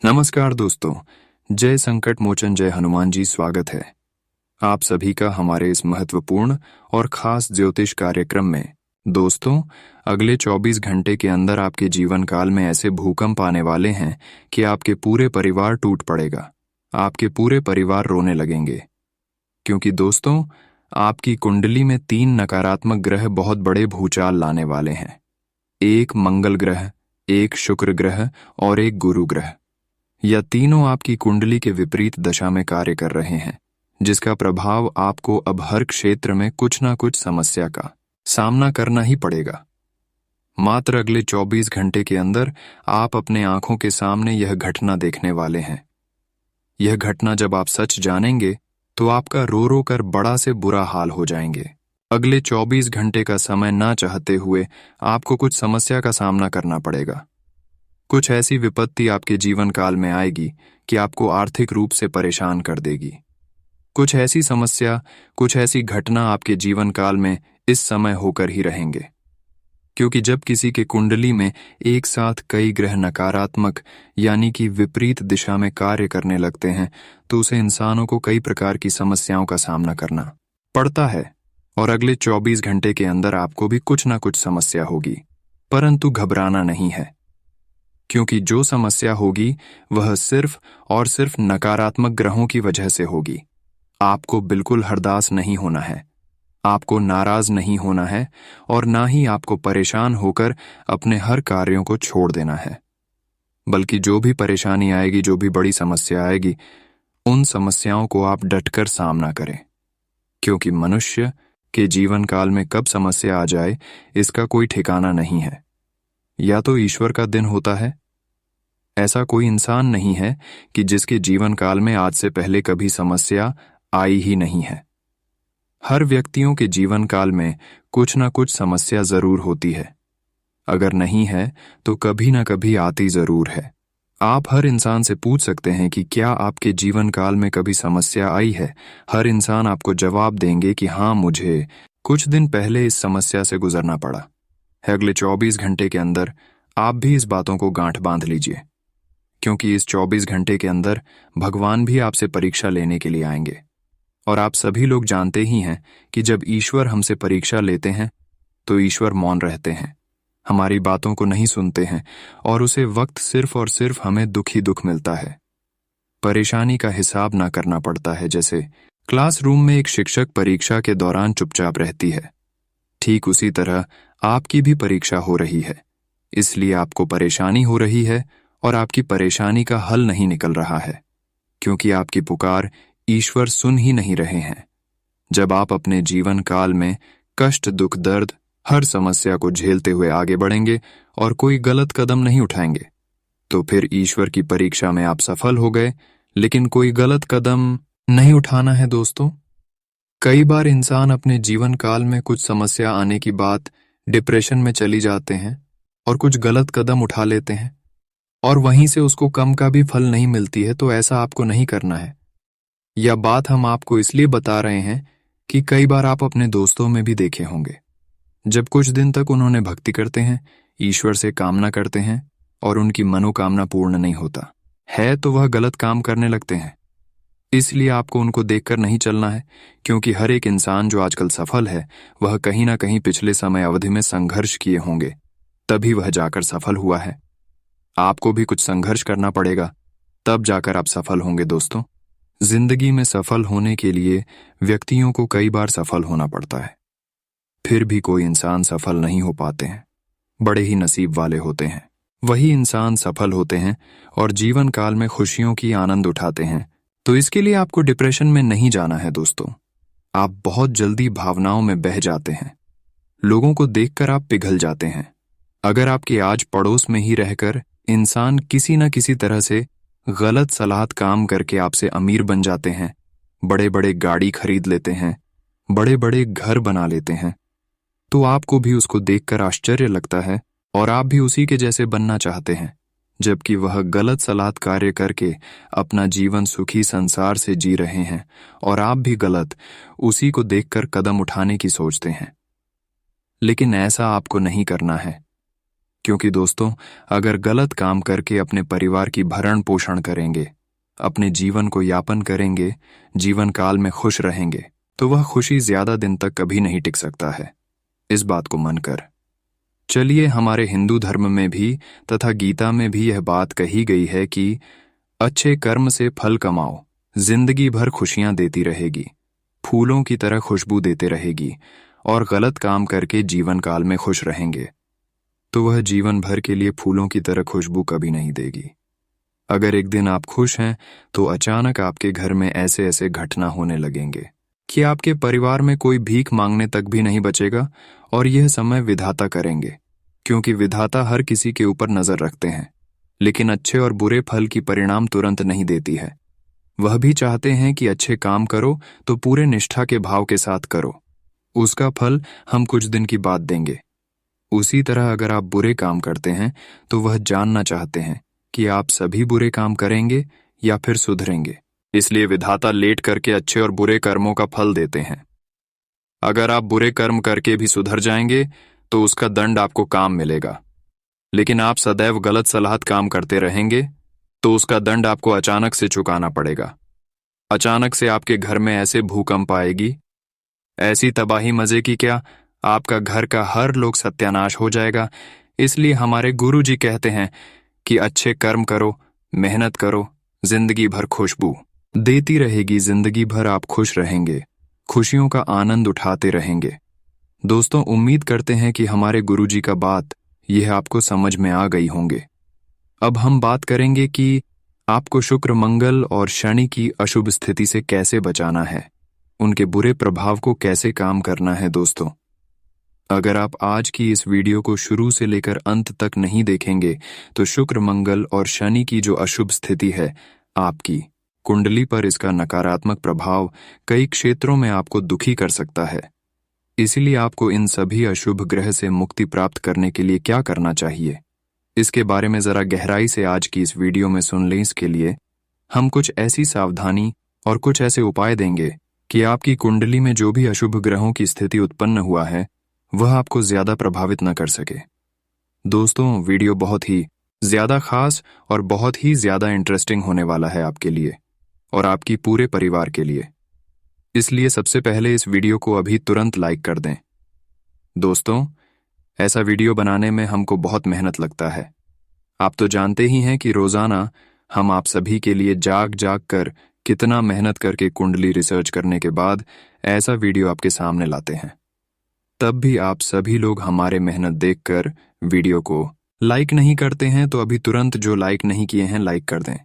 नमस्कार दोस्तों। जय संकट मोचन जय हनुमान जी। स्वागत है आप सभी का हमारे इस महत्वपूर्ण और खास ज्योतिष कार्यक्रम में। दोस्तों, अगले 24 घंटे के अंदर आपके जीवन काल में ऐसे भूकंप आने वाले हैं कि आपके पूरे परिवार टूट पड़ेगा। आपके पूरे परिवार रोने लगेंगे, क्योंकि दोस्तों आपकी कुंडली में 3 नकारात्मक ग्रह बहुत बड़े भूचाल लाने वाले हैं। एक मंगल ग्रह, एक शुक्र ग्रह और एक गुरु ग्रह। यह तीनों आपकी कुंडली के विपरीत दशा में कार्य कर रहे हैं, जिसका प्रभाव आपको अब हर क्षेत्र में कुछ ना कुछ समस्या का सामना करना ही पड़ेगा। मात्र अगले 24 घंटे के अंदर आप अपने आंखों के सामने यह घटना देखने वाले हैं। यह घटना जब आप सच जानेंगे तो आपका रो रो कर बड़ा से बुरा हाल हो जाएंगे। अगले 24 घंटे का समय ना चाहते हुए आपको कुछ समस्या का सामना करना पड़ेगा। कुछ ऐसी विपत्ति आपके जीवन काल में आएगी कि आपको आर्थिक रूप से परेशान कर देगी। कुछ ऐसी समस्या, कुछ ऐसी घटना आपके जीवन काल में इस समय होकर ही रहेंगे, क्योंकि जब किसी के कुंडली में एक साथ कई ग्रह नकारात्मक यानी कि विपरीत दिशा में कार्य करने लगते हैं तो उसे इंसानों को कई प्रकार की समस्याओं का सामना करना पड़ता है। और अगले 24 घंटे के अंदर आपको भी कुछ ना कुछ समस्या होगी, परंतु घबराना नहीं है, क्योंकि जो समस्या होगी वह सिर्फ और सिर्फ नकारात्मक ग्रहों की वजह से होगी। आपको बिल्कुल हरदास नहीं होना है, आपको नाराज नहीं होना है और ना ही आपको परेशान होकर अपने हर कार्यों को छोड़ देना है। बल्कि जो भी परेशानी आएगी, जो भी बड़ी समस्या आएगी, उन समस्याओं को आप डटकर सामना करें, क्योंकि मनुष्य के जीवन काल में कब समस्या आ जाए इसका कोई ठिकाना नहीं है। या तो ईश्वर का दिन होता है। ऐसा कोई इंसान नहीं है कि जिसके जीवन काल में आज से पहले कभी समस्या आई ही नहीं है। हर व्यक्तियों के जीवन काल में कुछ ना कुछ समस्या जरूर होती है। अगर नहीं है तो कभी ना कभी आती जरूर है। आप हर इंसान से पूछ सकते हैं कि क्या आपके जीवन काल में कभी समस्या आई है। हर इंसान आपको जवाब देंगे कि हाँ, मुझे कुछ दिन पहले इस समस्या से गुजरना पड़ा है। अगले 24 घंटे के अंदर आप भी इस बातों को गांठ बांध लीजिए, क्योंकि इस 24 घंटे के अंदर भगवान भी आपसे परीक्षा लेने के लिए आएंगे। और आप सभी लोग जानते ही हैं कि जब ईश्वर हमसे परीक्षा लेते हैं तो ईश्वर मौन रहते हैं, हमारी बातों को नहीं सुनते हैं और उसे वक्त सिर्फ और सिर्फ हमें दुख ही दुख मिलता है। परेशानी का हिसाब ना करना पड़ता है। जैसे क्लासरूम में एक शिक्षक परीक्षा के दौरान चुपचाप रहती है, ठीक उसी तरह आपकी भी परीक्षा हो रही है। इसलिए आपको परेशानी हो रही है और आपकी परेशानी का हल नहीं निकल रहा है, क्योंकि आपकी पुकार ईश्वर सुन ही नहीं रहे हैं। जब आप अपने जीवन काल में कष्ट, दुख, दर्द, हर समस्या को झेलते हुए आगे बढ़ेंगे और कोई गलत कदम नहीं उठाएंगे, तो फिर ईश्वर की परीक्षा में आप सफल हो गए, लेकिन कोई गलत कदम नहीं उठाना है। दोस्तों, कई बार इंसान अपने जीवन काल में कुछ समस्या आने की बात डिप्रेशन में चली जाते हैं और कुछ गलत कदम उठा लेते हैं और वहीं से उसको कम का भी फल नहीं मिलती है। तो ऐसा आपको नहीं करना है। यह बात हम आपको इसलिए बता रहे हैं कि कई बार आप अपने दोस्तों में भी देखे होंगे, जब कुछ दिन तक उन्होंने भक्ति करते हैं, ईश्वर से कामना करते हैं और उनकी मनोकामना पूर्ण नहीं होता है तो वह गलत काम करने लगते हैं। इसलिए आपको उनको देखकर नहीं चलना है, क्योंकि हर एक इंसान जो आजकल सफल है वह कहीं ना कहीं पिछले समय अवधि में संघर्ष किए होंगे, तभी वह जाकर सफल हुआ है। आपको भी कुछ संघर्ष करना पड़ेगा, तब जाकर आप सफल होंगे। दोस्तों, जिंदगी में सफल होने के लिए व्यक्तियों को कई बार सफल होना पड़ता है, फिर भी कोई इंसान सफल नहीं हो पाते हैं। बड़े ही नसीब वाले होते हैं वही इंसान सफल होते हैं और जीवन काल में खुशियों की आनंद उठाते हैं। तो इसके लिए आपको डिप्रेशन में नहीं जाना है। दोस्तों, आप बहुत जल्दी भावनाओं में बह जाते हैं, लोगों को देखकर आप पिघल जाते हैं। अगर आपके आज पड़ोस में ही रहकर इंसान किसी न किसी तरह से गलत सलाहत काम करके आपसे अमीर बन जाते हैं, बड़े बड़े गाड़ी खरीद लेते हैं, बड़े बड़े घर बना लेते हैं, तो आपको भी उसको देखकर आश्चर्य लगता है और आप भी उसी के जैसे बनना चाहते हैं, जबकि वह गलत सलाहत कार्य करके अपना जीवन सुखी संसार से जी रहे हैं और आप भी गलत उसी को देखकर कदम उठाने की सोचते हैं। लेकिन ऐसा आपको नहीं करना है। क्योंकि दोस्तों, अगर गलत काम करके अपने परिवार की भरण पोषण करेंगे, अपने जीवन को यापन करेंगे, जीवन काल में खुश रहेंगे, तो वह खुशी ज्यादा दिन तक कभी नहीं टिक सकता है। इस बात को मानकर चलिए, हमारे हिंदू धर्म में भी तथा गीता में भी यह बात कही गई है कि अच्छे कर्म से फल कमाओ, जिंदगी भर खुशियां देती रहेगी, फूलों की तरह खुशबू देते रहेगी, और गलत काम करके जीवन काल में खुश रहेंगे तो वह जीवन भर के लिए फूलों की तरह खुशबू कभी नहीं देगी। अगर एक दिन आप खुश हैं तो अचानक आपके घर में ऐसे ऐसे घटना होने लगेंगे कि आपके परिवार में कोई भीख मांगने तक भी नहीं बचेगा, और यह समय विधाता करेंगे, क्योंकि विधाता हर किसी के ऊपर नजर रखते हैं, लेकिन अच्छे और बुरे फल की परिणाम तुरंत नहीं देती है। वह भी चाहते हैं कि अच्छे काम करो तो पूरे निष्ठा के भाव के साथ करो, उसका फल हम कुछ दिन की बात देंगे। उसी तरह अगर आप बुरे काम करते हैं तो वह जानना चाहते हैं कि आप सभी बुरे काम करेंगे या फिर सुधरेंगे, इसलिए विधाता लेट करके अच्छे और बुरे कर्मों का फल देते हैं। अगर आप बुरे कर्म करके भी सुधर जाएंगे तो उसका दंड आपको काम मिलेगा, लेकिन आप सदैव गलत सलाहत काम करते रहेंगे तो उसका दंड आपको अचानक से चुकाना पड़ेगा। अचानक से आपके घर में ऐसे भूकंप आएगी, ऐसी तबाही मजे की क्या, आपका घर का हर लोग सत्यानाश हो जाएगा। इसलिए हमारे गुरु जी कहते हैं कि अच्छे कर्म करो, मेहनत करो, जिंदगी भर खुशबू देती रहेगी, जिंदगी भर आप खुश रहेंगे, खुशियों का आनंद उठाते रहेंगे। दोस्तों, उम्मीद करते हैं कि हमारे गुरुजी का बात यह आपको समझ में आ गई होंगे। अब हम बात करेंगे कि आपको शुक्र, मंगल और शनि की अशुभ स्थिति से कैसे बचाना है, उनके बुरे प्रभाव को कैसे काम करना है। दोस्तों, अगर आप आज की इस वीडियो को शुरू से लेकर अंत तक नहीं देखेंगे तो शुक्र, मंगल और शनि की जो अशुभ स्थिति है, आपकी कुंडली पर इसका नकारात्मक प्रभाव कई क्षेत्रों में आपको दुखी कर सकता है। इसलिए आपको इन सभी अशुभ ग्रह से मुक्ति प्राप्त करने के लिए क्या करना चाहिए, इसके बारे में जरा गहराई से आज की इस वीडियो में सुन लें। इसके लिए हम कुछ ऐसी सावधानी और कुछ ऐसे उपाय देंगे कि आपकी कुंडली में जो भी अशुभ ग्रहों की स्थिति उत्पन्न हुआ है वह आपको ज्यादा प्रभावित न कर सके। दोस्तों, वीडियो बहुत ही ज्यादा खास और बहुत ही ज्यादा इंटरेस्टिंग होने वाला है आपके लिए और आपकी पूरे परिवार के लिए। इसलिए सबसे पहले इस वीडियो को अभी तुरंत लाइक कर दें। दोस्तों, ऐसा वीडियो बनाने में हमको बहुत मेहनत लगता है। आप तो जानते ही हैं कि रोजाना हम आप सभी के लिए जाग जाग कर कितना मेहनत करके कुंडली रिसर्च करने के बाद ऐसा वीडियो आपके सामने लाते हैं। तब भी आप सभी लोग हमारे मेहनत देखकर वीडियो को लाइक नहीं करते हैं, तो अभी तुरंत जो लाइक नहीं किए हैं लाइक कर दें।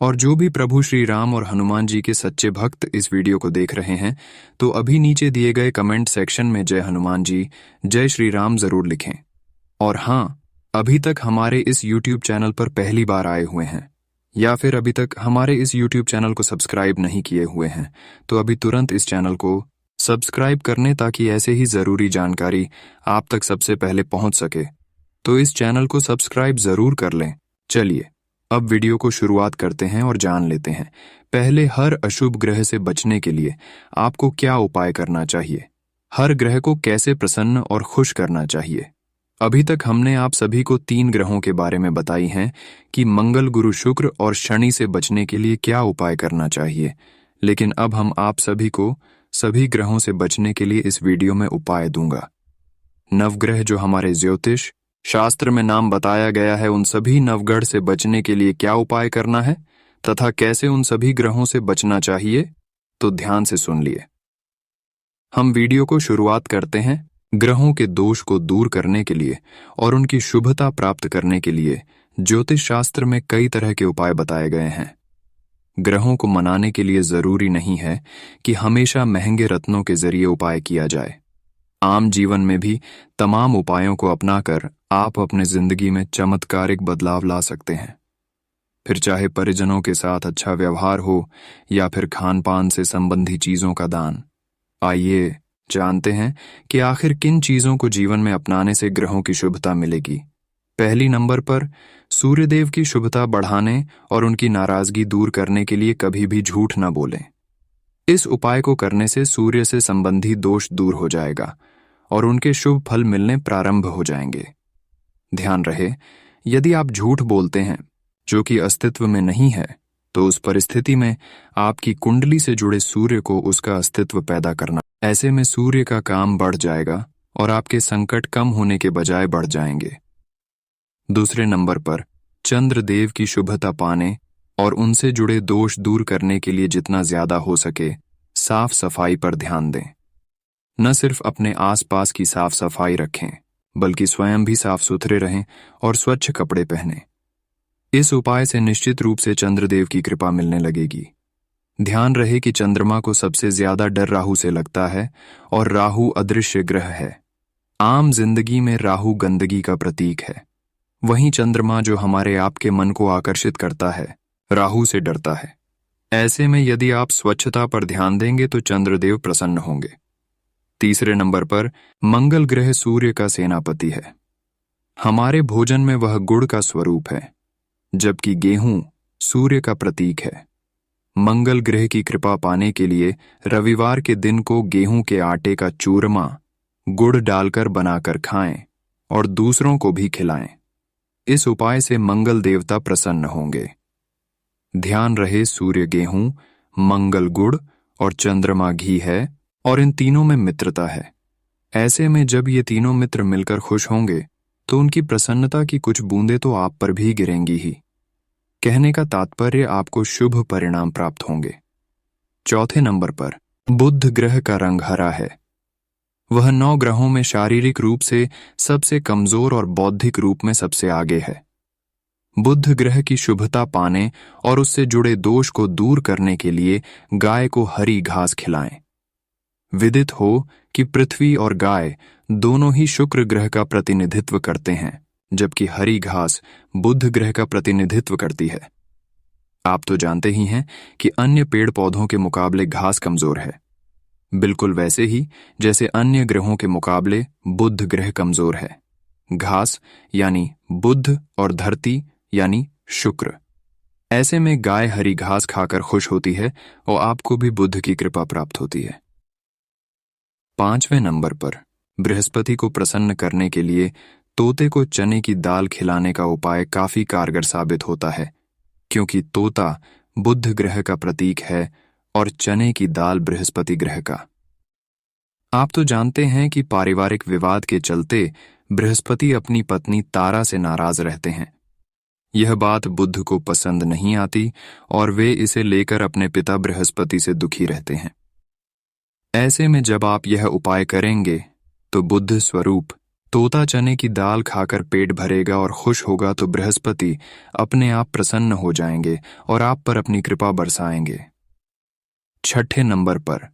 और जो भी प्रभु श्री राम और हनुमान जी के सच्चे भक्त इस वीडियो को देख रहे हैं तो अभी नीचे दिए गए कमेंट सेक्शन में जय हनुमान जी, जय श्री राम जरूर लिखें। और हाँ, अभी तक हमारे इस YouTube चैनल पर पहली बार आए हुए हैं या फिर अभी तक हमारे इस YouTube चैनल को सब्सक्राइब नहीं किए हुए हैं तो अभी तुरंत इस चैनल को सब्सक्राइब करने, ताकि ऐसे ही जरूरी जानकारी आप तक सबसे पहले पहुंच सके। तो इस चैनल को सब्सक्राइब जरूर कर लें। चलिए अब वीडियो को शुरुआत करते हैं और जान लेते हैं पहले हर अशुभ ग्रह से बचने के लिए आपको क्या उपाय करना चाहिए, हर ग्रह को कैसे प्रसन्न और खुश करना चाहिए। अभी तक हमने आप सभी को 3 ग्रहों के बारे में बताई हैं कि मंगल, गुरु, शुक्र और शनि से बचने के लिए क्या उपाय करना चाहिए, लेकिन अब हम आप सभी को सभी ग्रहों से बचने के लिए इस वीडियो में उपाय दूंगा। नवग्रह जो हमारे ज्योतिष शास्त्र में नाम बताया गया है, उन सभी नवग्रह से बचने के लिए क्या उपाय करना है तथा कैसे उन सभी ग्रहों से बचना चाहिए, तो ध्यान से सुन लिए। हम वीडियो को शुरुआत करते हैं ग्रहों के दोष को दूर करने के लिए और उनकी शुभता प्राप्त करने के लिए ज्योतिष शास्त्र में कई तरह के उपाय बताए गए हैं। ग्रहों को मनाने के लिए जरूरी नहीं है कि हमेशा महंगे रत्नों के जरिए उपाय किया जाए। आम जीवन में भी तमाम उपायों को अपनाकर आप अपने जिंदगी में चमत्कारिक बदलाव ला सकते हैं। फिर चाहे परिजनों के साथ अच्छा व्यवहार हो या फिर खान पान से संबंधी चीजों का दान। आइए जानते हैं कि आखिर किन चीजों को जीवन में अपनाने से ग्रहों की शुभता मिलेगी। पहली नंबर पर सूर्यदेव की शुभता बढ़ाने और उनकी नाराजगी दूर करने के लिए कभी भी झूठ न बोलें। इस उपाय को करने से सूर्य से संबंधी दोष दूर हो जाएगा और उनके शुभ फल मिलने प्रारंभ हो जाएंगे। ध्यान रहे, यदि आप झूठ बोलते हैं जो कि अस्तित्व में नहीं है, तो उस परिस्थिति में आपकी कुंडली से जुड़े सूर्य को उसका अस्तित्व पैदा करना। ऐसे में सूर्य का काम बढ़ जाएगा और आपके संकट कम होने के बजाय बढ़ जाएंगे। दूसरे नंबर पर, चंद्रदेव की शुभता पाने और उनसे जुड़े दोष दूर करने के लिए जितना ज्यादा हो सके साफ सफाई पर ध्यान दें। न सिर्फ अपने आसपास की साफ सफाई रखें, बल्कि स्वयं भी साफ सुथरे रहें और स्वच्छ कपड़े पहनें। इस उपाय से निश्चित रूप से चंद्रदेव की कृपा मिलने लगेगी। ध्यान रहे कि चंद्रमा को सबसे ज्यादा डर राहु से लगता है और राहु अदृश्य ग्रह है। आम जिंदगी में राहु गंदगी का प्रतीक है, वहीं चंद्रमा जो हमारे आपके मन को आकर्षित करता है, राहु से डरता है। ऐसे में यदि आप स्वच्छता पर ध्यान देंगे तो चंद्रदेव प्रसन्न होंगे। तीसरे नंबर पर, मंगल ग्रह सूर्य का सेनापति है। हमारे भोजन में वह गुड़ का स्वरूप है, जबकि गेहूं सूर्य का प्रतीक है। मंगल ग्रह की कृपा पाने के लिए रविवार के दिन को गेहूं के आटे का चूरमा गुड़ डालकर बनाकर खाएं और दूसरों को भी खिलाएं। इस उपाय से मंगल देवता प्रसन्न होंगे। ध्यान रहे, सूर्य गेहूं, मंगल गुड़ और चंद्रमा घी है और इन तीनों में मित्रता है। ऐसे में जब ये तीनों मित्र मिलकर खुश होंगे तो उनकी प्रसन्नता की कुछ बूंदें तो आप पर भी गिरेंगी ही। कहने का तात्पर्य, आपको शुभ परिणाम प्राप्त होंगे। चौथे नंबर पर, बुध ग्रह का रंग हरा है। वह 9 ग्रहों में शारीरिक रूप से सबसे कमजोर और बौद्धिक रूप में सबसे आगे है। बुध ग्रह की शुभता पाने और उससे जुड़े दोष को दूर करने के लिए गाय को हरी घास खिलाएं। विदित हो कि पृथ्वी और गाय दोनों ही शुक्र ग्रह का प्रतिनिधित्व करते हैं, जबकि हरी घास बुध ग्रह का प्रतिनिधित्व करती है। आप तो जानते ही हैं कि अन्य पेड़ पौधों के मुकाबले घास कमजोर है, बिल्कुल वैसे ही जैसे अन्य ग्रहों के मुकाबले बुध ग्रह कमजोर है। घास यानी बुध और धरती यानी शुक्र। ऐसे में गाय हरी घास खाकर खुश होती है और आपको भी बुध की कृपा प्राप्त होती है। 5वें नंबर पर, बृहस्पति को प्रसन्न करने के लिए तोते को चने की दाल खिलाने का उपाय काफी कारगर साबित होता है, क्योंकि तोता बुध ग्रह का प्रतीक है और चने की दाल बृहस्पति ग्रह का। आप तो जानते हैं कि पारिवारिक विवाद के चलते बृहस्पति अपनी पत्नी तारा से नाराज रहते हैं। यह बात बुध को पसंद नहीं आती और वे इसे लेकर अपने पिता बृहस्पति से दुखी रहते हैं। ऐसे में जब आप यह उपाय करेंगे तो बुध स्वरूप तोता चने की दाल खाकर पेट भरेगा और खुश होगा, तो बृहस्पति अपने आप प्रसन्न हो जाएंगे और आप पर अपनी कृपा बरसाएंगे। 6ठे नंबर पर,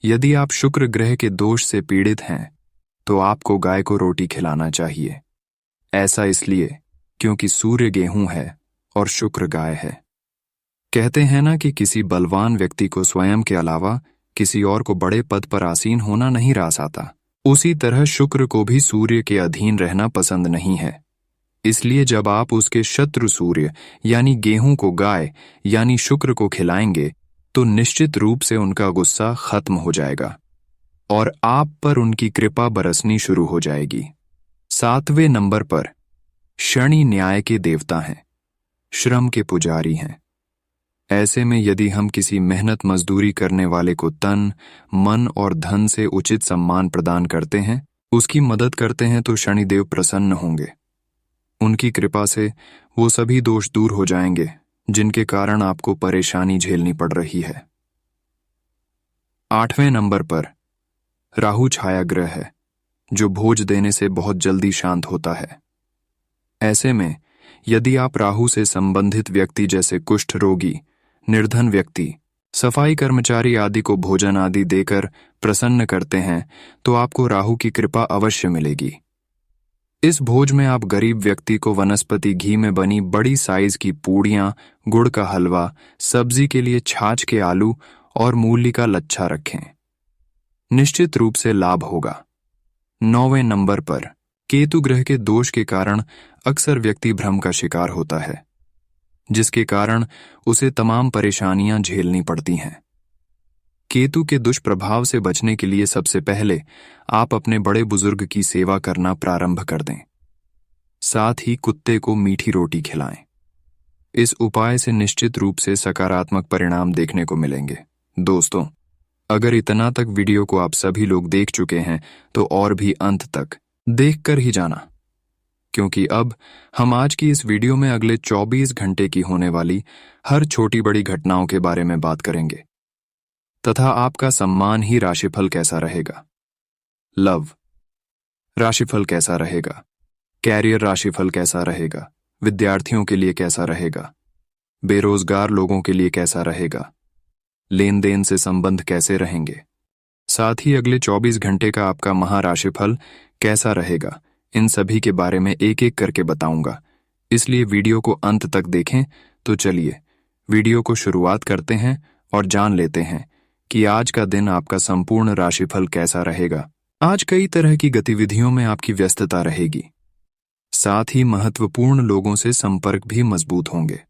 यदि आप शुक्र ग्रह के दोष से पीड़ित हैं तो आपको गाय को रोटी खिलाना चाहिए। ऐसा इसलिए क्योंकि सूर्य गेहूं है और शुक्र गाय है। कहते हैं ना कि किसी बलवान व्यक्ति को स्वयं के अलावा किसी और को बड़े पद पर आसीन होना नहीं रास आता। उसी तरह शुक्र को भी सूर्य के अधीन रहना पसंद नहीं है। इसलिए जब आप उसके शत्रु सूर्य यानी गेहूं को गाय यानी शुक्र को खिलाएंगे तो निश्चित रूप से उनका गुस्सा खत्म हो जाएगा और आप पर उनकी कृपा बरसनी शुरू हो जाएगी। 7वें नंबर पर, शनि न्याय के देवता हैं, श्रम के पुजारी हैं। ऐसे में यदि हम किसी मेहनत मजदूरी करने वाले को तन, मन और धन से उचित सम्मान प्रदान करते हैं, उसकी मदद करते हैं, तो शनिदेव प्रसन्न होंगे। उनकी कृपा से वो सभी दोष दूर हो जाएंगे जिनके कारण आपको परेशानी झेलनी पड़ रही है। 8वें नंबर पर, राहु छाया ग्रह है जो भोज देने से बहुत जल्दी शांत होता है। ऐसे में यदि आप राहु से संबंधित व्यक्ति जैसे कुष्ठ रोगी, निर्धन व्यक्ति, सफाई कर्मचारी आदि को भोजन आदि देकर प्रसन्न करते हैं तो आपको राहु की कृपा अवश्य मिलेगी। इस भोज में आप गरीब व्यक्ति को वनस्पति घी में बनी बड़ी साइज की पूड़ियां, गुड़ का हलवा, सब्जी के लिए छाछ के आलू और मूली का लच्छा रखें। निश्चित रूप से लाभ होगा। 9वें नंबर पर, केतु ग्रह के दोष के कारण अक्सर व्यक्ति भ्रम का शिकार होता है, जिसके कारण उसे तमाम परेशानियां झेलनी पड़ती हैं। केतु के दुष्प्रभाव से बचने के लिए सबसे पहले आप अपने बड़े बुजुर्ग की सेवा करना प्रारंभ कर दें। साथ ही कुत्ते को मीठी रोटी खिलाएं। इस उपाय से निश्चित रूप से सकारात्मक परिणाम देखने को मिलेंगे। दोस्तों, अगर इतना तक वीडियो को आप सभी लोग देख चुके हैं तो और भी अंत तक देखकर ही जाना, क्योंकि अब हम आज की इस वीडियो में अगले 24 घंटे की होने वाली हर छोटी बड़ी घटनाओं के बारे में बात करेंगे तथा आपका सम्मान ही राशिफल कैसा रहेगा, लव राशिफल कैसा रहेगा, कैरियर राशिफल कैसा रहेगा, विद्यार्थियों के लिए कैसा रहेगा, बेरोजगार लोगों के लिए कैसा रहेगा, लेन देन से संबंध कैसे रहेंगे, साथ ही अगले 24 घंटे का आपका महाराशिफल कैसा रहेगा, इन सभी के बारे में एक एक करके बताऊंगा। इसलिए वीडियो को अंत तक देखें। तो चलिए वीडियो को शुरुआत करते हैं और जान लेते हैं कि आज का दिन आपका संपूर्ण राशिफल कैसा रहेगा। आज कई तरह की गतिविधियों में आपकी व्यस्तता रहेगी, साथ ही महत्वपूर्ण लोगों से संपर्क भी मजबूत होंगे।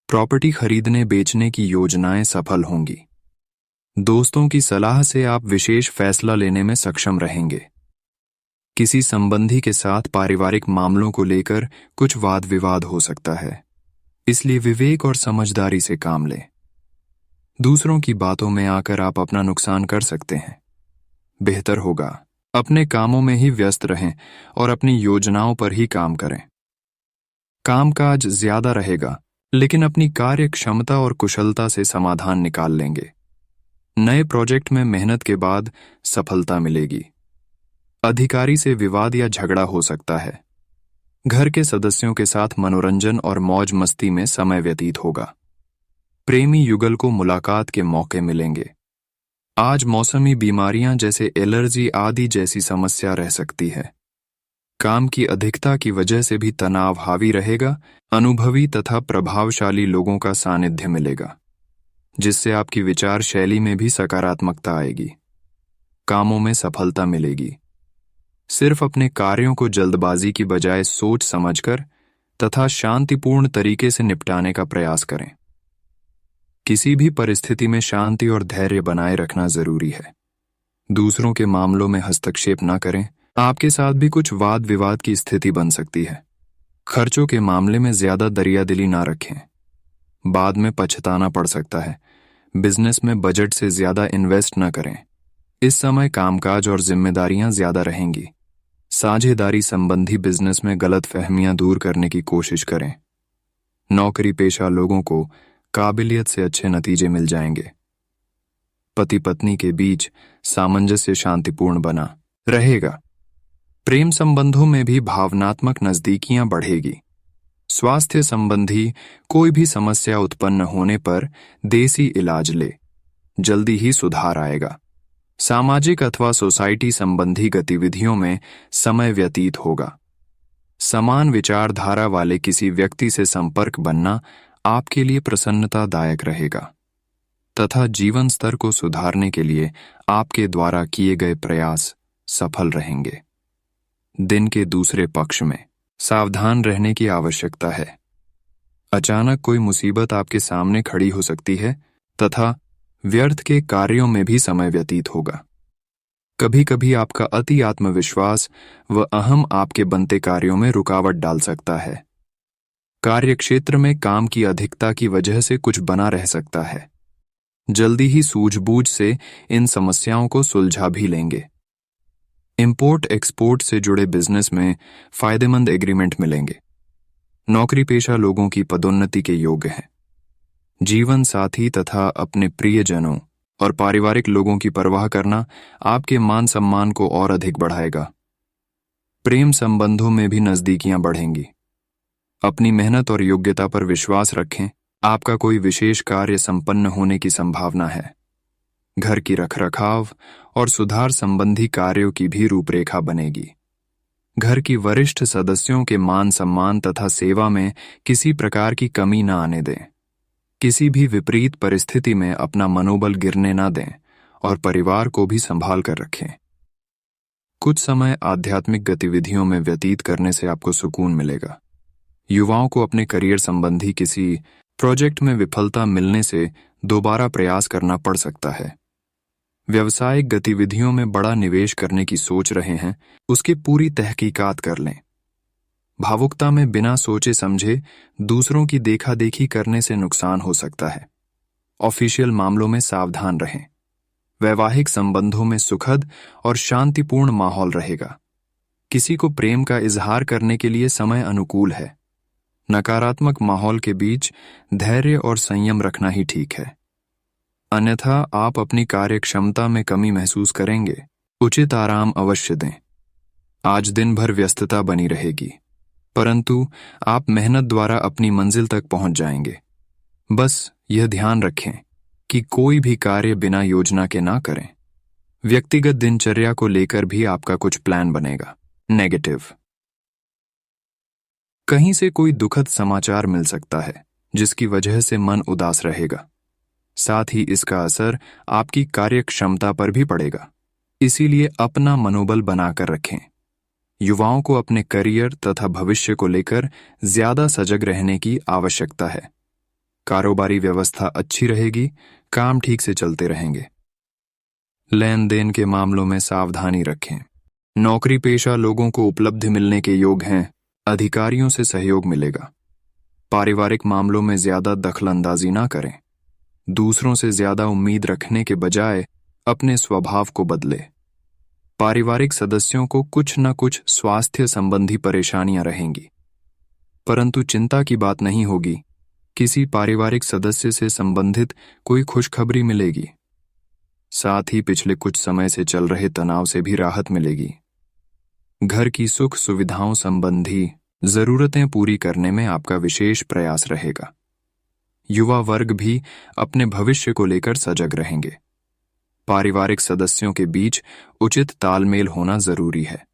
प्रॉपर्टी खरीदने बेचने की योजनाएं सफल होंगी। दोस्तों की सलाह से आप विशेष फैसला लेने में सक्षम रहेंगे। किसी संबंधी के साथ पारिवारिक मामलों को लेकर कुछ वाद विवाद हो सकता है, इसलिए विवेक और समझदारी से काम लें। दूसरों की बातों में आकर आप अपना नुकसान कर सकते हैं। बेहतर होगा अपने कामों में ही व्यस्त रहें और अपनी योजनाओं पर ही काम करें। कामकाज ज्यादा रहेगा, लेकिन अपनी कार्य क्षमता और कुशलता से समाधान निकाल लेंगे। नए प्रोजेक्ट में मेहनत के बाद सफलता मिलेगी। अधिकारी से विवाद या झगड़ा हो सकता है। घर के सदस्यों के साथ मनोरंजन और मौज मस्ती में समय व्यतीत होगा। प्रेमी युगल को मुलाकात के मौके मिलेंगे। आज मौसमी बीमारियां जैसे एलर्जी आदि जैसी समस्या रह सकती है। काम की अधिकता की वजह से भी तनाव हावी रहेगा। अनुभवी तथा प्रभावशाली लोगों का सानिध्य मिलेगा, जिससे आपकी विचार शैली में भी सकारात्मकता आएगी। कामों में सफलता मिलेगी। सिर्फ अपने कार्यों को जल्दबाजी की बजाय सोच समझकर तथा शांतिपूर्ण तरीके से निपटाने का प्रयास करें। किसी भी परिस्थिति में शांति और धैर्य बनाए रखना जरूरी है। दूसरों के मामलों में हस्तक्षेप न करें। आपके साथ भी कुछ वाद विवाद की स्थिति बन सकती है। खर्चों के मामले में ज्यादा दरियादिली ना रखें, बाद में पछताना पड़ सकता है। बिजनेस में बजट से ज्यादा इन्वेस्ट न करें। इस समय कामकाज और जिम्मेदारियां ज्यादा रहेंगी। साझेदारी संबंधी बिजनेस में गलतफहमियां दूर करने की कोशिश करें। नौकरी पेशा लोगों को काबिलियत से अच्छे नतीजे मिल जाएंगे। पति पत्नी के बीच सामंजस्य शांतिपूर्ण बना रहेगा। प्रेम संबंधों में भी भावनात्मक नजदीकियां बढ़ेगी। स्वास्थ्य संबंधी कोई भी समस्या उत्पन्न होने पर देसी इलाज ले, जल्दी ही सुधार आएगा। सामाजिक अथवा सोसाइटी संबंधी गतिविधियों में समय व्यतीत होगा। समान विचारधारा वाले किसी व्यक्ति से संपर्क बनना आपके लिए प्रसन्नतादायक रहेगा तथा जीवन स्तर को सुधारने के लिए आपके द्वारा किए गए प्रयास सफल रहेंगे। दिन के दूसरे पक्ष में सावधान रहने की आवश्यकता है। अचानक कोई मुसीबत आपके सामने खड़ी हो सकती है तथा व्यर्थ के कार्यों में भी समय व्यतीत होगा। कभी कभी आपका अति आत्मविश्वास व अहम आपके बनते कार्यों में रुकावट डाल सकता है। कार्यक्षेत्र में काम की अधिकता की वजह से कुछ बना रह सकता है। जल्दी ही सूझबूझ से इन समस्याओं को सुलझा भी लेंगे। इंपोर्ट एक्सपोर्ट से जुड़े बिजनेस में फायदेमंद एग्रीमेंट मिलेंगे। नौकरी पेशा लोगों की पदोन्नति के योग्य हैं। जीवन साथी तथा अपने प्रियजनों और पारिवारिक लोगों की परवाह करना आपके मान सम्मान को और अधिक बढ़ाएगा। प्रेम संबंधों में भी नजदीकियां बढ़ेंगी। अपनी मेहनत और योग्यता पर विश्वास रखें। आपका कोई विशेष कार्य संपन्न होने की संभावना है। घर की रखरखाव और सुधार संबंधी कार्यों की भी रूपरेखा बनेगी। घर की वरिष्ठ सदस्यों के मान सम्मान तथा सेवा में किसी प्रकार की कमी न आने दें। किसी भी विपरीत परिस्थिति में अपना मनोबल गिरने न दें और परिवार को भी संभाल कर रखें। कुछ समय आध्यात्मिक गतिविधियों में व्यतीत करने से आपको सुकून मिलेगा। युवाओं को अपने करियर संबंधी किसी प्रोजेक्ट में विफलता मिलने से दोबारा प्रयास करना पड़ सकता है। व्यावसायिक गतिविधियों में बड़ा निवेश करने की सोच रहे हैं, उसकी पूरी तहकीकात कर लें। भावुकता में बिना सोचे समझे दूसरों की देखा देखी करने से नुकसान हो सकता है। ऑफिशियल मामलों में सावधान रहें। वैवाहिक संबंधों में सुखद और शांतिपूर्ण माहौल रहेगा। किसी को प्रेम का इजहार करने के लिए समय अनुकूल है। नकारात्मक माहौल के बीच धैर्य और संयम रखना ही ठीक है, अन्यथा आप अपनी कार्यक्षमता में कमी महसूस करेंगे। उचित आराम अवश्य दें। आज दिन भर व्यस्तता बनी रहेगी, परंतु आप मेहनत द्वारा अपनी मंजिल तक पहुंच जाएंगे। बस यह ध्यान रखें कि कोई भी कार्य बिना योजना के ना करें। व्यक्तिगत दिनचर्या को लेकर भी आपका कुछ प्लान बनेगा। नेगेटिव, कहीं से कोई दुखद समाचार मिल सकता है जिसकी वजह से मन उदास रहेगा। साथ ही इसका असर आपकी कार्यक्षमता पर भी पड़ेगा, इसीलिए अपना मनोबल बनाकर रखें। युवाओं को अपने करियर तथा भविष्य को लेकर ज्यादा सजग रहने की आवश्यकता है। कारोबारी व्यवस्था अच्छी रहेगी, काम ठीक से चलते रहेंगे। लेन देन के मामलों में सावधानी रखें। नौकरी पेशा लोगों को उपलब्धि मिलने के योग हैं, अधिकारियों से सहयोग मिलेगा। पारिवारिक मामलों में ज्यादा दखलंदाजी ना करें। दूसरों से ज्यादा उम्मीद रखने के बजाय अपने स्वभाव को बदले। पारिवारिक सदस्यों को कुछ न कुछ स्वास्थ्य संबंधी परेशानियां रहेंगी, परंतु चिंता की बात नहीं होगी। किसी पारिवारिक सदस्य से संबंधित कोई खुशखबरी मिलेगी। साथ ही पिछले कुछ समय से चल रहे तनाव से भी राहत मिलेगी। घर की सुख सुविधाओं संबंधी जरूरतें पूरी करने में आपका विशेष प्रयास रहेगा। युवा वर्ग भी अपने भविष्य को लेकर सजग रहेंगे। पारिवारिक सदस्यों के बीच उचित तालमेल होना जरूरी है।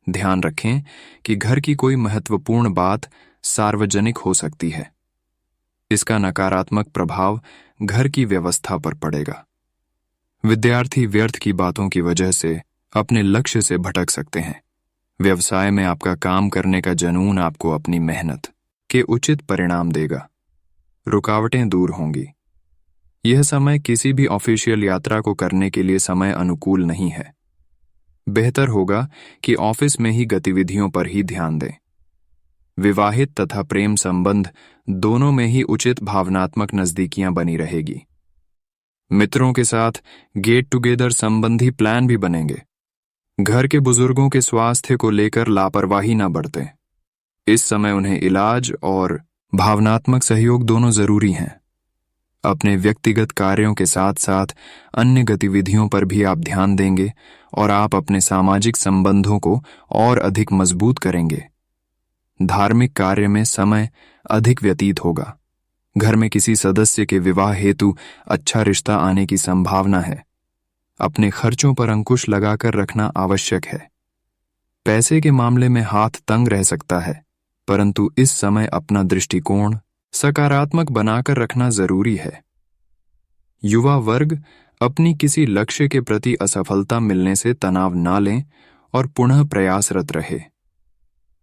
ध्यान रखें कि घर की कोई महत्वपूर्ण बात सार्वजनिक हो सकती है। इसका नकारात्मक प्रभाव घर की व्यवस्था पर पड़ेगा। विद्यार्थी व्यर्थ की बातों की वजह से अपने लक्ष्य से भटक सकते हैं। व्यवसाय में आपका काम करने का जुनून आपको अपनी मेहनत के उचित परिणाम देगा। रुकावटें दूर होंगी। यह समय किसी भी ऑफिशियल यात्रा को करने के लिए समय अनुकूल नहीं है। बेहतर होगा कि ऑफिस में ही गतिविधियों पर ही ध्यान दें। विवाहित तथा प्रेम संबंध दोनों में ही उचित भावनात्मक नजदीकियां बनी रहेगी। मित्रों के साथ गेट टुगेदर संबंधी प्लान भी बनेंगे। घर के बुजुर्गों के स्वास्थ्य को लेकर लापरवाही न बरतें। इस समय उन्हें इलाज और भावनात्मक सहयोग दोनों जरूरी हैं। अपने व्यक्तिगत कार्यों के साथ साथ अन्य गतिविधियों पर भी आप ध्यान देंगे और आप अपने सामाजिक संबंधों को और अधिक मजबूत करेंगे। धार्मिक कार्य में समय अधिक व्यतीत होगा। घर में किसी सदस्य के विवाह हेतु अच्छा रिश्ता आने की संभावना है। अपने खर्चों पर अंकुश लगाकर रखना आवश्यक है। पैसे के मामले में हाथ तंग रह सकता है, परंतु इस समय अपना दृष्टिकोण सकारात्मक बनाकर रखना जरूरी है। युवा वर्ग अपनी किसी लक्ष्य के प्रति असफलता मिलने से तनाव ना लें और पुनः प्रयासरत रहे।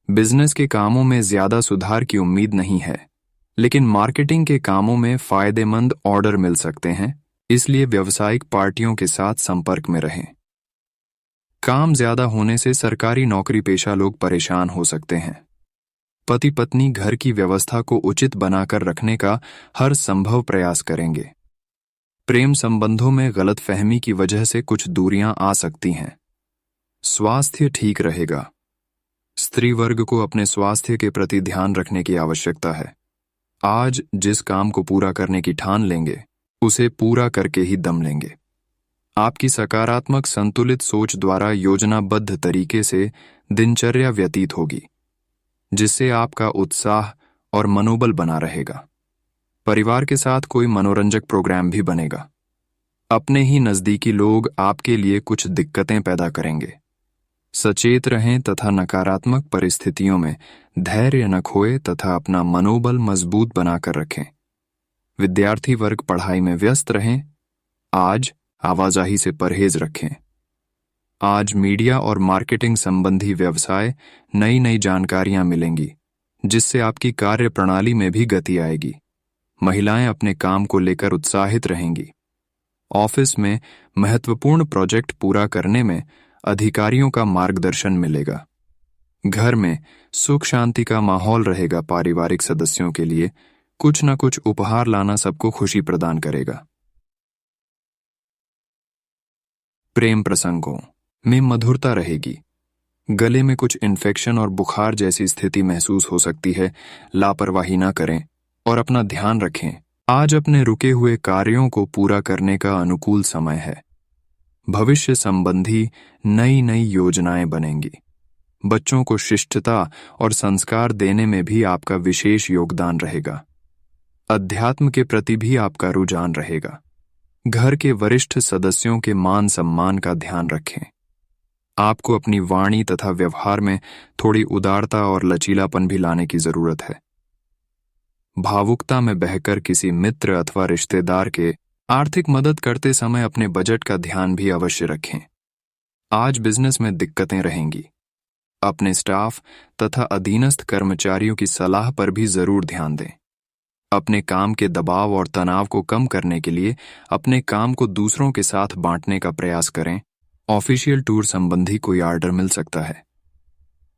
बिजनेस के कामों में ज्यादा सुधार की उम्मीद नहीं है, लेकिन मार्केटिंग के कामों में फायदेमंद ऑर्डर मिल सकते हैं, इसलिए व्यावसायिक पार्टियों के साथ संपर्क में रहें। काम ज्यादा होने से सरकारी नौकरी पेशा लोग परेशान हो सकते हैं। पति पत्नी घर की व्यवस्था को उचित बनाकर रखने का हर संभव प्रयास करेंगे। प्रेम संबंधों में गलतफहमी की वजह से कुछ दूरियां आ सकती हैं। स्वास्थ्य ठीक रहेगा। स्त्री वर्ग को अपने स्वास्थ्य के प्रति ध्यान रखने की आवश्यकता है। आज जिस काम को पूरा करने की ठान लेंगे, उसे पूरा करके ही दम लेंगे। आपकी सकारात्मक संतुलित सोच द्वारा योजनाबद्ध तरीके से दिनचर्या व्यतीत होगी, जिससे आपका उत्साह और मनोबल बना रहेगा। परिवार के साथ कोई मनोरंजक प्रोग्राम भी बनेगा। अपने ही नजदीकी लोग आपके लिए कुछ दिक्कतें पैदा करेंगे। सचेत रहें तथा नकारात्मक परिस्थितियों में धैर्य न खोए तथा अपना मनोबल मजबूत बनाकर रखें। विद्यार्थी वर्ग पढ़ाई में व्यस्त रहें। आज आवाजाही से परहेज रखें। आज मीडिया और मार्केटिंग संबंधी व्यवसाय नई नई जानकारियां मिलेंगी, जिससे आपकी कार्य प्रणाली में भी गति आएगी। महिलाएं अपने काम को लेकर उत्साहित रहेंगी। ऑफिस में महत्वपूर्ण प्रोजेक्ट पूरा करने में अधिकारियों का मार्गदर्शन मिलेगा। घर में सुख शांति का माहौल रहेगा। पारिवारिक सदस्यों के लिए कुछ न कुछ उपहार लाना सबको खुशी प्रदान करेगा। प्रेम प्रसंगों में मधुरता रहेगी। गले में कुछ इन्फेक्शन और बुखार जैसी स्थिति महसूस हो सकती है। लापरवाही ना करें और अपना ध्यान रखें। आज अपने रुके हुए कार्यों को पूरा करने का अनुकूल समय है। भविष्य संबंधी नई नई योजनाएं बनेंगी। बच्चों को शिष्टता और संस्कार देने में भी आपका विशेष योगदान रहेगा। अध्यात्म के प्रति भी आपका रुझान रहेगा। घर के वरिष्ठ सदस्यों के मान सम्मान का ध्यान रखें। आपको अपनी वाणी तथा व्यवहार में थोड़ी उदारता और लचीलापन भी लाने की जरूरत है। भावुकता में बहकर किसी मित्र अथवा रिश्तेदार के आर्थिक मदद करते समय अपने बजट का ध्यान भी अवश्य रखें। आज बिजनेस में दिक्कतें रहेंगी। अपने स्टाफ तथा अधीनस्थ कर्मचारियों की सलाह पर भी जरूर ध्यान दें। अपने काम के दबाव और तनाव को कम करने के लिए अपने काम को दूसरों के साथ बांटने का प्रयास करें। ऑफिशियल टूर संबंधी कोई ऑर्डर मिल सकता है।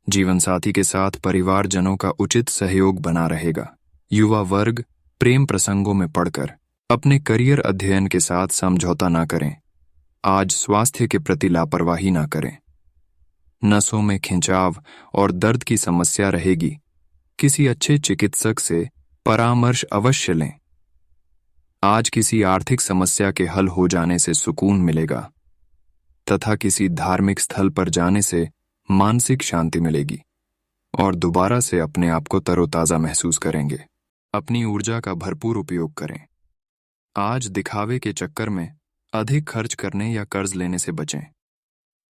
जीवन साथी के साथ परिवारजनों का उचित सहयोग बना रहेगा। युवा वर्ग प्रेम प्रसंगों में पड़कर अपने करियर अध्ययन के साथ समझौता ना करें। आज स्वास्थ्य के प्रति लापरवाही ना करें। नसों में खिंचाव और दर्द की समस्या रहेगी। किसी अच्छे चिकित्सक से परामर्श अवश्य लें। आज किसी आर्थिक समस्या के हल हो जाने से सुकून मिलेगा तथा किसी धार्मिक स्थल पर जाने से मानसिक शांति मिलेगी और दोबारा से अपने आप को तरोताजा महसूस करेंगे। अपनी ऊर्जा का भरपूर उपयोग करें। आज दिखावे के चक्कर में अधिक खर्च करने या कर्ज लेने से बचें।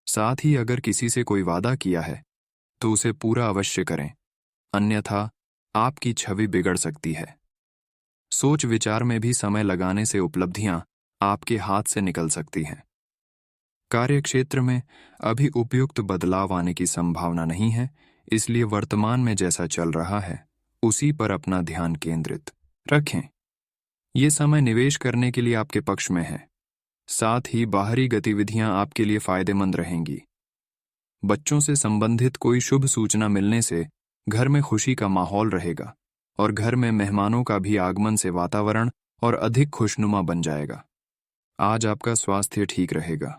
साथ ही अगर किसी से कोई वादा किया है तो उसे पूरा अवश्य करें, अन्यथा आपकी छवि बिगड़ सकती है। सोच विचार में भी समय लगाने से उपलब्धियां आपके हाथ से निकल सकती हैं। कार्यक्षेत्र में अभी उपयुक्त बदलाव आने की संभावना नहीं है, इसलिए वर्तमान में जैसा चल रहा है उसी पर अपना ध्यान केंद्रित रखें। ये समय निवेश करने के लिए आपके पक्ष में है। साथ ही बाहरी गतिविधियां आपके लिए फायदेमंद रहेंगी। बच्चों से संबंधित कोई शुभ सूचना मिलने से घर में खुशी का माहौल रहेगा और घर में मेहमानों का भी आगमन से वातावरण और अधिक खुशनुमा बन जाएगा। आज आपका स्वास्थ्य ठीक रहेगा।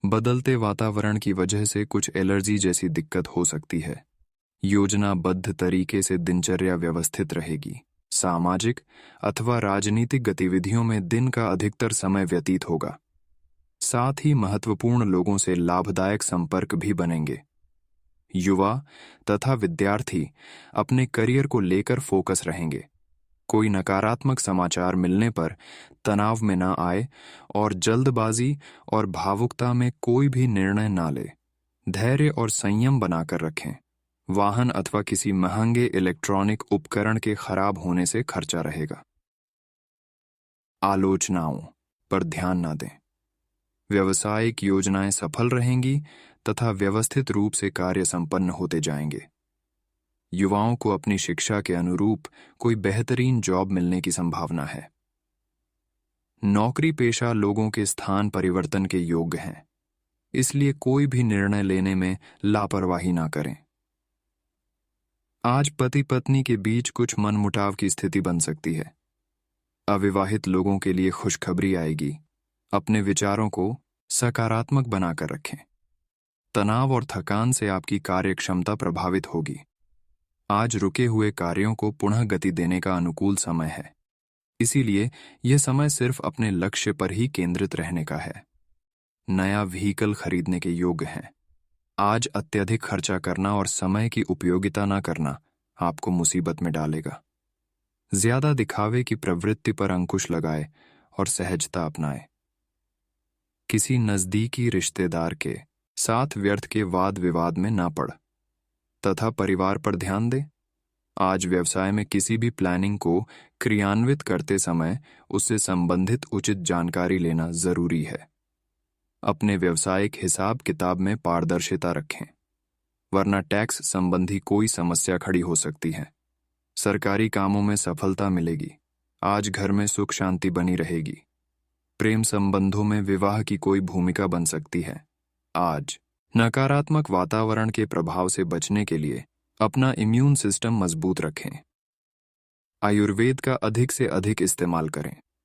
बदलते वातावरण की वजह से कुछ एलर्जी जैसी दिक्कत हो सकती है। योजनाबद्ध तरीके से दिनचर्या व्यवस्थित रहेगी। सामाजिक अथवा राजनीतिक गतिविधियों में दिन का अधिकतर समय व्यतीत होगा। साथ ही महत्वपूर्ण लोगों से लाभदायक संपर्क भी बनेंगे। युवा तथा विद्यार्थी अपने करियर को लेकर फोकस रहेंगे। कोई नकारात्मक समाचार मिलने पर तनाव में ना आए और जल्दबाजी और भावुकता में कोई भी निर्णय ना ले। धैर्य और संयम बनाकर रखें। वाहन अथवा किसी महंगे इलेक्ट्रॉनिक उपकरण के खराब होने से खर्चा रहेगा। आलोचनाओं पर ध्यान ना दें। व्यावसायिक योजनाएं सफल रहेंगी तथा व्यवस्थित रूप से कार्य संपन्न होते जाएंगे। युवाओं को अपनी शिक्षा के अनुरूप कोई बेहतरीन जॉब मिलने की संभावना है। नौकरी पेशा लोगों के स्थान परिवर्तन के योग्य हैं, इसलिए कोई भी निर्णय लेने में लापरवाही ना करें। आज पति पत्नी के बीच कुछ मनमुटाव की स्थिति बन सकती है। अविवाहित लोगों के लिए खुशखबरी आएगी। अपने विचारों को सकारात्मक बनाकर रखें। तनाव और थकान से आपकी कार्यक्षमता प्रभावित होगी। आज रुके हुए कार्यों को पुनः गति देने का अनुकूल समय है, इसीलिए यह समय सिर्फ अपने लक्ष्य पर ही केंद्रित रहने का है। नया व्हीकल खरीदने के योग्य है। आज अत्यधिक खर्चा करना और समय की उपयोगिता न करना आपको मुसीबत में डालेगा। ज्यादा दिखावे की प्रवृत्ति पर अंकुश लगाए और सहजता अपनाए। किसी नजदीकी रिश्तेदार के साथ व्यर्थ के वाद विवाद में ना पड़ तथा परिवार पर ध्यान दे। आज व्यवसाय में किसी भी प्लानिंग को क्रियान्वित करते समय उससे संबंधित उचित जानकारी लेना जरूरी है। अपने व्यवसायिक हिसाब किताब में पारदर्शिता रखें, वरना टैक्स संबंधी कोई समस्या खड़ी हो सकती है। सरकारी कामों में सफलता मिलेगी। आज घर में सुख शांति बनी रहेगी। प्रेम संबंधों में विवाह की कोई भूमिका बन सकती है। आज नकारात्मक वातावरण के प्रभाव से बचने के लिए अपना इम्यून सिस्टम मजबूत रखें। आयुर्वेद का अधिक से अधिक इस्तेमाल करें।